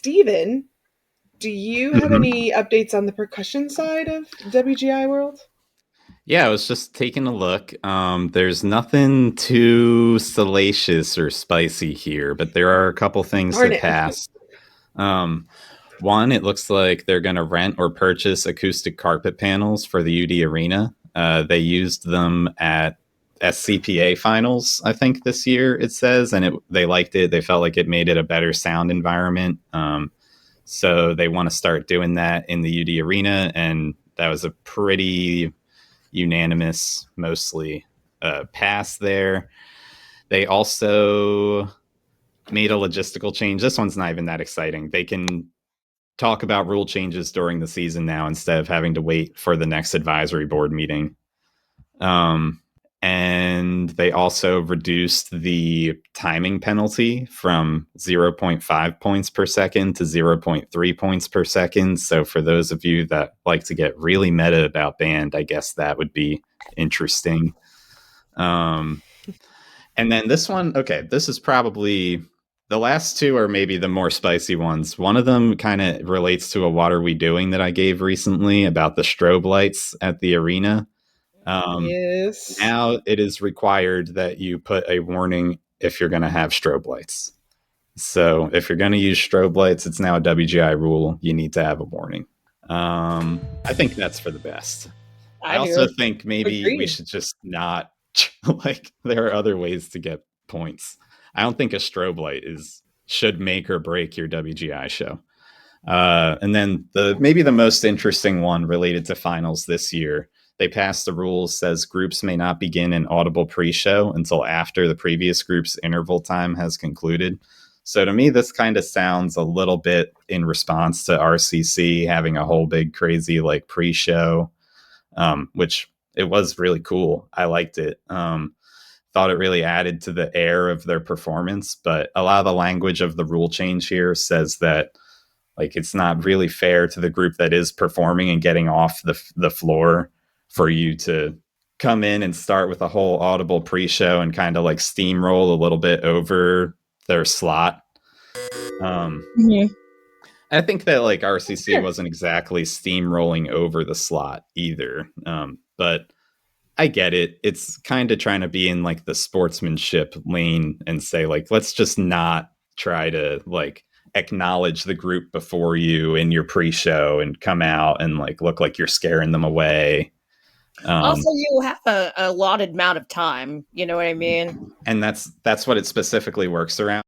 Steven, do you have Mhm. any updates on the percussion side of WGI World? Yeah, I was just taking a look. There's nothing too salacious or spicy here, but there are a couple things Darn that it. passed. Um, One, it looks like they're going to rent or purchase acoustic carpet panels for the UD Arena. They used them at SCPA finals, I think, this year, it says, and they liked it. They felt like it made it a better sound environment. So they want to start doing that in the UD Arena, and that was a pretty unanimous, mostly pass there. They also made a logistical change. This one's not even that exciting. They can talk about rule changes during the season now instead of having to wait for the next advisory board meeting. Um, and they also reduced the timing penalty from zero point 0.5 points per second to zero point 0.3 points per second. So, for those of you that like to get really meta about band, I guess that would be interesting. Um, and then this one, okay, this is probably the last two are maybe the more spicy ones. One of them kind of relates to a What Are We Doing that I gave recently about the strobe lights at the arena. Um, Yes. Now it is required that you put a warning if you're going to have strobe lights. So if you're going to use strobe lights, it's now a WGI rule. You need to have a warning. I think that's for the best. I I also do. think maybe we Agreed. should just not like there are other ways to get points. I don't think a strobe light is should make or break your WGI show. And then the maybe the most interesting one related to finals this year, they passed the rules says groups may not begin an audible pre-show until after the previous group's interval time has concluded. So to me, this kind of sounds a little bit in response to RCC having a whole big crazy like pre-show, which it was really cool. I liked it. Thought it really added to the air of their performance, but a lot of the language of the rule change here says that like it's not really fair to the group that is performing and getting off the floor for you to come in and start with a whole audible pre-show and kind of like steamroll a little bit over their slot. Um, Mhm. I think that like That's RCC fair. wasn't exactly steamrolling over the slot either, but I get it. It's kind of trying to be in like the sportsmanship lane and say like let's just not try to like acknowledge the group before you in your pre-show and come out and like look like you're scaring them away. Also, Um, you have a allotted amount of time. You know what I mean? and that's what it specifically works around.